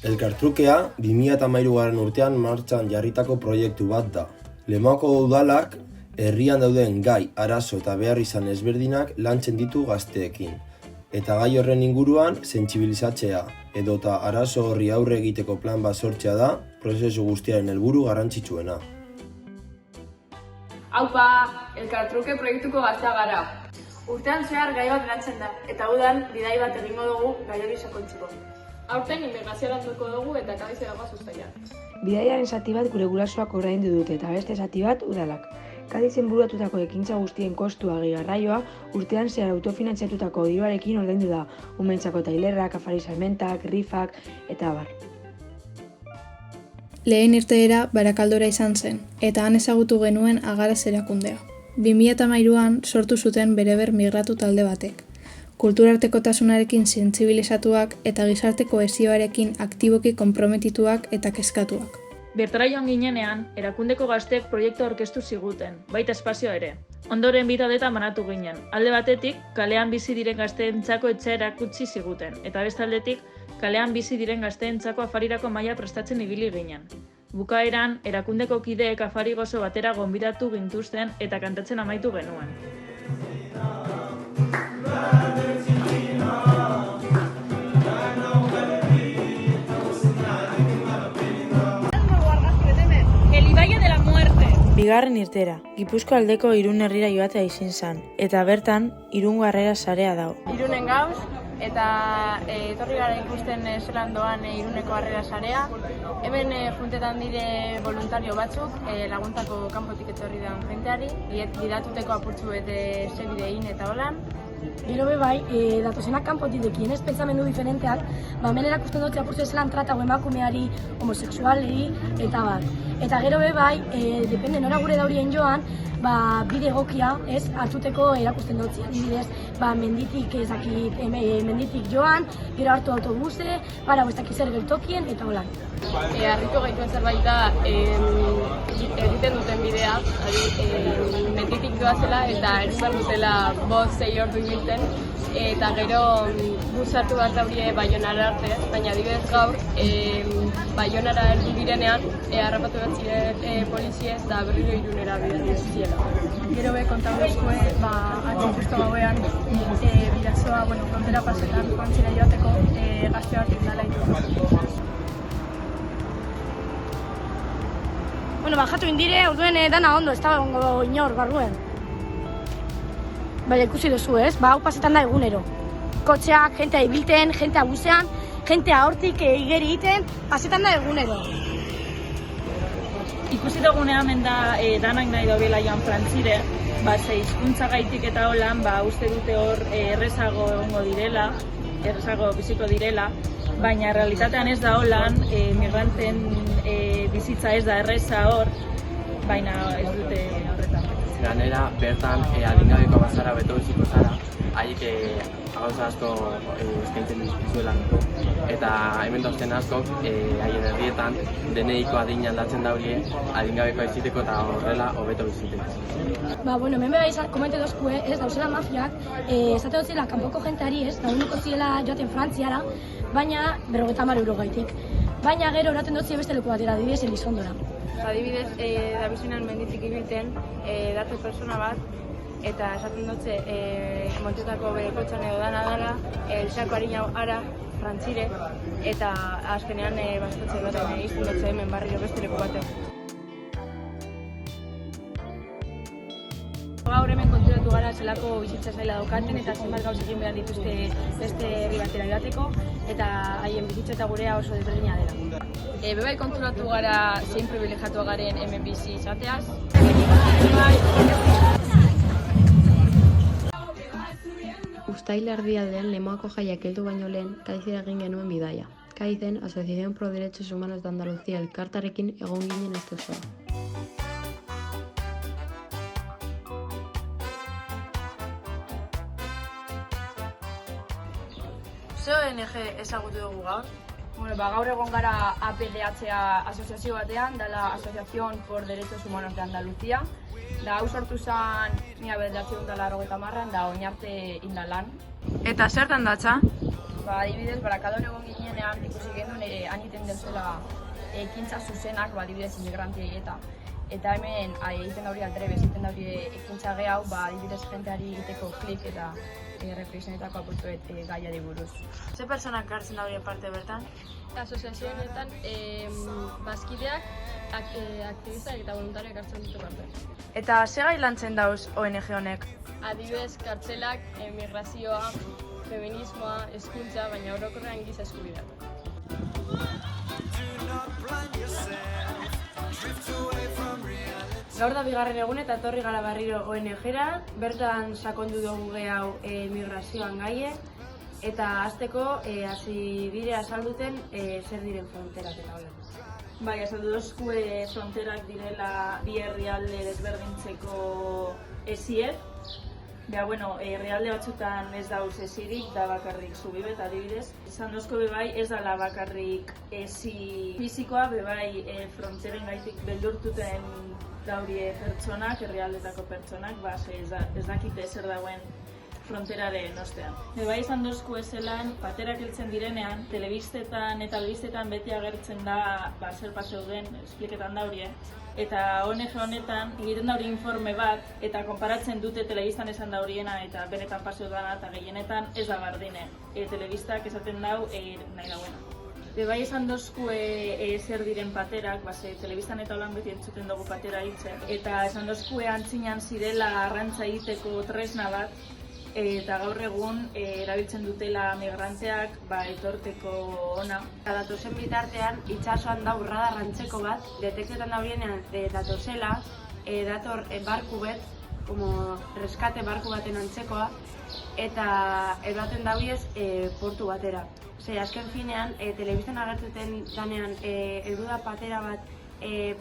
Elkartrukea 2013 urtean martxan jarritako proiektu bat da. Lemoako udalak herrian dauden gai, arazo eta behar izan ezberdinak lantzen ditu gazteekin. Eta gai horren inguruan sentsibilizatzea edota arazo horri aurre egiteko plan bat sortzea da prozesu guztiaren helburu garrantzitsuena. Aupa, Elkartruke proiektuko gaztea gara. Urtean zehar gai bat lantzen da, eta udan bidai bat egingo dugu gai hori sakontzeko. Aurten inbegaziorantzeko dugu eta kabizera zuztaia. Bidaiaren zati bat gure gurasoak ordaindu dute eta beste zati bat udalak. Kadizen buruatutako ekintza guztien kostua garraioa urtean zehar autofinantziatutako diruarekin ordaindu da, umentzako tailerrak, afari salmentak, rifak eta abar. Lehen irteera Barakaldora izan zen, eta han ezagutu genuen Agaraz erakundea. 2013an sortu zuten bereber migratu talde batek. Kulturartekotasunarekin sentsibilizatuak eta gizarte kohesioarekin aktiboki konprometituak eta kezkatuak. Bertara joan ginenean, erakundeko gazteek proiektu aurkeztu ziguten, baita espazio ere. Ondoren bi taldetan banatu ginen. Alde batetik, kalean bizi diren gazteentzako etxea erakutsi ziguten, eta beste aldetik, kalean bizi diren gazteentzako afarirako maila prestatzen ibili ginen. Bukaeran, erakundeko kideek afari gozo batera gonbidatu gintuzten eta kantatzen amaitu genuen. Bigarren irtera, Gipuzkoa aldeko Irun herrira joatea izin zen, eta bertan Irungo Harrera sarea dago. Irunen gauz, eta etorri gara ikusten zelan doan Iruneko Harrera sarea. Hemen juntetan dire voluntario batzuk, laguntzako kanpotik etorri den jenteari, gidatuteko apurtzu bete zebidein eta holan. Gero bai, datozenak kanpotik dekien ez pentsamendu diferenteak, hemen erakusten dut apurtzu ezelan tratago emakumeari, homosexualei eta bat. Eta gero bai, depende nora gure daurien joan, bide egokia ez hartuteko erakusten dut. Adibidez, menditik menditik joan, gero hartu autobuse, para ez zer geltokien eta holan. Harriko gaituen zerbait da egiten duten bidea, menditik doazela eta erzan dutela 5-6 ordu inoiten, eta gero bus hartu bat daurie Baionara arte, baina adibidez gaur Baionara heldu direnean harrapatu bat ziren poliziez eta berriro Irunera bidatu ziela. Gero kontagozkoe, atzo justo gauean bidazoa, frontera pasetan kontzira joateko gazte bat indala ituko. Bajatu indire, orduen dana ondo, ez da gongo inor barruen. Baina ikusi duzu ez, hau pasetan da egunero. Kotxeak, jentea ibilten, jentea buzean, jentea hortik igeri egiten, pasetan da egunero. Ikusi dugunean da danak nahi dobela joan Frantzire, ze hizkuntza gaitik eta holan, uste dute hor errezago egongo direla, errezago biziko direla, baina realitatean ez da holan, migranten bizitza ez da erreza hor, baina ez dute horretan. Ganera, bertan adingabeko bazara beto biziko zara, haiek gauza asko eskaintzen dizuelako, eta hemen dauzten askok haien herrietan deneiko adina aldatzen daurie adingabeko eziteko eta horrela hobeto biziteko. Hemen bai komente dozku ez dauzela mafiak, esate duzela kanpoko jenteari ez, dauneko ziela joaten Frantziara, baina 50 euro gaitik. Baina gero oraten dutzi beste leku batera, adibidez Elizondora. Adibidez, dabizenan menditik ibilten, darte persona bat, eta esaten dutze montetako bere kotxan edo dana dara, elxako harina ara, Frantzire, eta azkenean bazkotxe baten izten dutze hemen barriro beste leku baten. Gaur hemen konturatu gara zelako bizitza zaila daukaten eta zenbat gauz egin behar dituzte beste herri batera joateko eta haien bizitza eta gurea oso desberdina dela. Bebai konturatu gara zein privilegiatua garen hemen bizi izateaz. Uztail erdialdean Lemoako jaiak heldu baino lehen Kadizera egin genuen bidaia. Kadizen, Asociación pro Derechos Humanos de Andalucía elkartarekin egon ginen ez osoa. Ze ONG ezagutu dugu gaur? Gaur egon gara APDH asoziazio batean, dela Asociación por Derechos Humanos de Andalucía. Da, hau sortu zen 1980an, da oin arte indalan. Eta zertan datza? Adibidez, Barakaldon egon ginean ikusi genuen aniten delzela ekintza zuzenak, adibidez, imigrantiei eta hemen egiten dauri aldrebez, egiten dauri ekintza gehau, adibidez, jenteari egiteko klik eta reflexionetako apustuet gaiari buruz. Ze personak hartzen dauri parte bertan? Asoziazioetan bazkideak, aktivistak eta voluntariak hartzen ditu parte. Eta ze gai lantzen dauz ONG honek? Adibidez, kartzelak, migrazioa, feminismoa, hezkuntza, baina orokorrean giza eskubideak. Gaur da bigarren egun eta etorri gara berriro ONG-ra, bertan sakondu dugu hau migrazioan gaie, eta hasteko hasi dire azalduten zer diren fronterak eta hola. Bai, azaldu dozku fronterak direla bi herrialde desberdintzeko esiet. Herrialde batzutan ez dauz esirik, da bakarrik zubibet adibidez. Izan dozko bebai ez dala bakarrik esi fizikoa, bebai fronteren gaitik beldurtuten daurie pertsonak, herrialdetako pertsonak, ez dakite zer dauen fronteraren ostean. Bebai izan dozku ezelan, paterak heltzen direnean, telebistetan eta albistetan beti agertzen da zer paseu den, espliketan daurie. Eta ONG honetan egiten dauri informe bat eta konparatzen dute telebistan esan dauriena eta benetan paseo dana eta gehienetan ez da bardine. Telebistak esaten dau nahi dauena. Bebai esan dozku zer diren paterak, telebistan eta holan beti entzuten dugu patera hitzen. Eta esan dozku antzinan zirela arrantza egiteko tresna bat, eta gaur egun erabiltzen dutela migranteak etorteko ona. Datozen bitartean, itsasoan da radar antzeko bat, detektetan daurienean datozela, dator barku bet, reskate barku baten antzekoa, eta edaten dauriez portu batera. Azken finean, telebistan agertzen danean heldu da patera bat,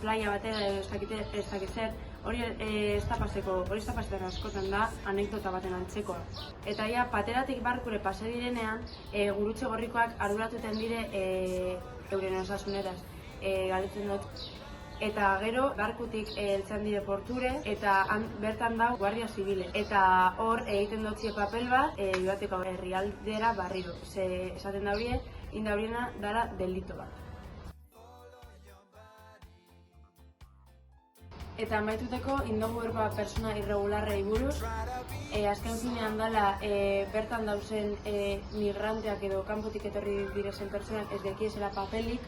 playa batera edo ez dakitzer, hori ez da pasetan askotan da anekdota baten antzekoa. Eta pateratik barkure pase direnean, gurutze gorrikoak arduratuten dire euren osasuneraz, galdetzen dut. Eta gero, barkutik heltzen dire porture, eta bertan dau guardia zibile. Eta hor egiten dutzie papel bat, joateko herrialdera barriro. Esaten daurie, indauriena dara delito bat. Eta amaituteko, indogu berba persona irregularrei buruz, azken finean dela bertan dauzen migranteak edo kanpotik etorri direzen personak ez dekiezela papelik,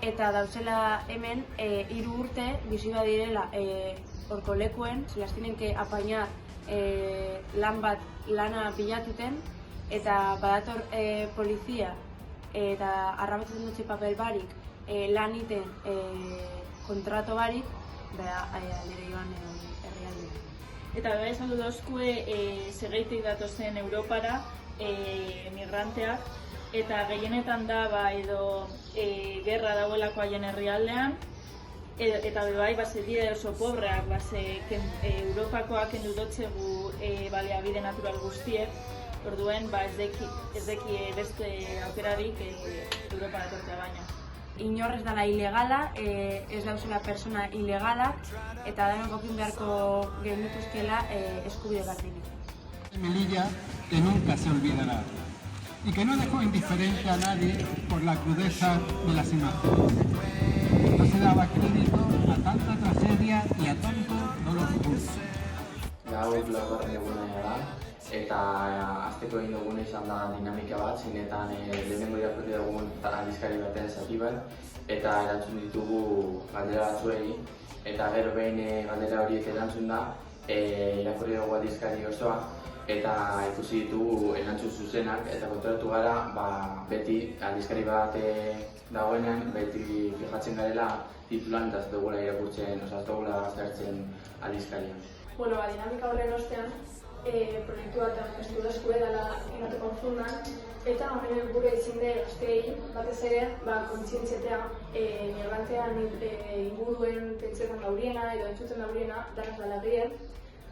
eta dauzela hemen 3 urte bizi badirela horko lekuen, se las tienen que apañar lana bilatuten, eta badator polizia eta arrabatzen dutxe papel barik lan iten kontrato barik, aldere joan herrialde. Eta bera esan dudozkue segeitik datozen Europara migranteak, eta gehienetan da edo gerra dauelako haien herrialdean, eta bebai dira oso pobreak, Europakoak endu dotzegu baliabide natural guztiek, orduen ez deki beste aukerarik Europa datortzea baino. Inorrez dela ilegala, ez dauzela persona ilegala, eta denok okin beharko genituzkela eskubide bat egin. Melilla, que nunca se olvidará y que no dejó indiferente a nadie por la crudeza de las imágenes. No se daba crédito a tanta tragedia y a tanto dolor justo. Gaur laugarren eguna da, eta azteko egin duguna izan da dinamika bat, zeinetan lehenengo irakurri dugun aldizkari baten zati bat, eta erantzun ditugu galdera batzuei, eta gero behin galdera horiek erantzun da, irakurri dugu aldizkari osoa, eta ikusi ditugu erantzun zuzenak, eta konturatu gara beti aldizkari bat dagoenean, beti fijatzen garela titulan eta ez dugula irakurtzen, ez dugula aztertzen aldizkarian. Dinamika horren ostean, proiektu bat aurkeztu duzku edala Inate Konfundan, eta honen gure izinde gazteei batez ere kontzientziatea migrantean inguruen pentsetan dauriena edo entzuten dauriena danaz dala gehien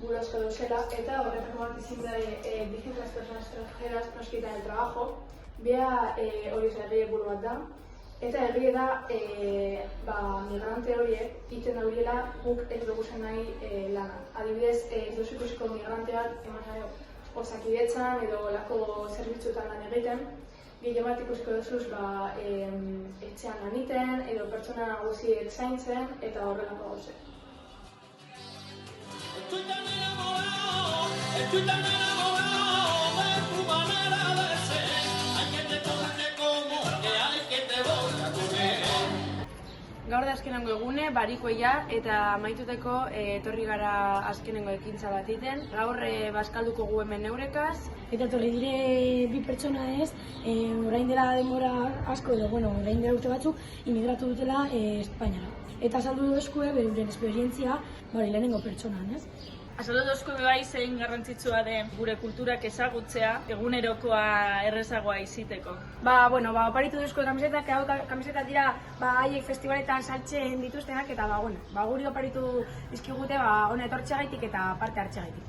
gure asko duzela, eta horretako bat izinde Distintas Personas Extranjeras nos quitan el trabajo, bea hori zerri buru bat da, Eta egia da, migrante horiek egiten daudiela guk ez dugu zen nahi lana. Adibidez, ez duzu ikusiko migrante bat, Osakidetzan edo lako zerbitzuetan lan egiten, gehien bat ikusiko duzuz etxean lan egiten edo pertsona nagusiek zaintzen eta horrelako gauzek. Gaur da azkenengo egune, barikoia eta amaituteko etorri gara azkenengo ekintza bat egiten. Gaur bazkalduko gu hemen eurekaz. Eta etorri dire bi pertsona ez, orain dela denbora asko edo, orain dela urte batzuk, imigratu dutela Espainiara. Eta azaldu dozkue beren esperientzia lehenengo pertsonan, ez? Azaldu dozku bai zein garrantzitsua den gure kulturak ezagutzea egunerokoa errezagoa iziteko. Oparitu duzko kamisetak, kamisetak dira haiek festivaletan saltzen dituztenak eta guri oparitu dizkigute hona etortxeagaitik eta parte hartxeagaitik.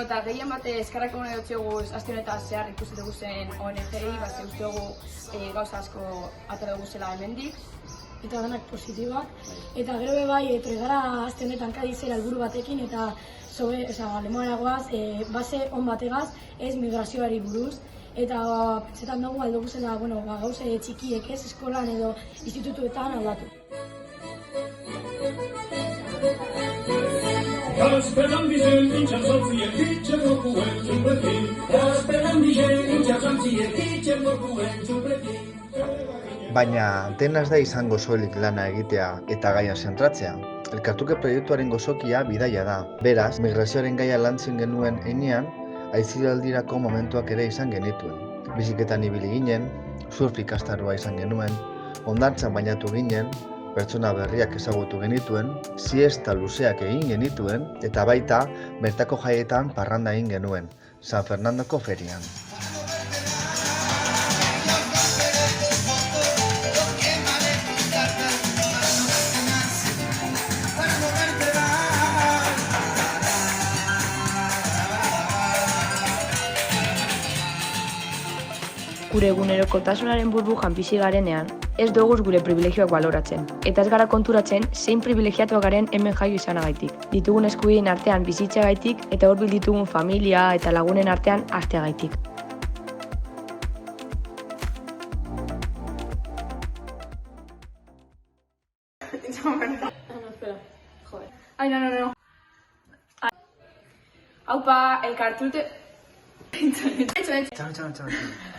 Eta gehien bat eskarrak hona dutxegu azte honetan zehar ikusi dugu zen ONG-ei, ze uste dugu gauza asko atera dugu zela hemendik. Eta denak positibak. Eta gero bai, etregara azte honetan Kadizera helburu batekin eta lemoaragoaz, base on bategaz, ez migrazioari buruz. Eta pentsetan dugu aldugu zela gauze txikiek ez, eskolan edo institutuetan aldatu. Baina denaz da izango soilik lana egitea eta gaian zentratzea. Elkartuke proiektuaren gozokia bidaia da. Beraz, migrazioaren gaia lantzen genuen heinean, aisialdirako momentuak ere izan genituen. Biziketan ibili ginen, surf ikastaroa izan genuen, hondartzan bainatu ginen, pertsona berriak ezagutu genituen, siesta luzeak egin genituen, eta baita bertako jaietan parranda egin genuen, San Fernandoko ferian. Gure egunerokotasunaren burbujan bizi garenean, ez dugu gure pribilegioak baloratzen, eta ez gara konturatzen zein pribilegiatuak garen hemen jaio izanagaitik. Ditugun eskubideen artean bizitzagaitik eta hurbil ditugun familia eta lagunen artean arteagaitik. Aupa, elkartute... Txau.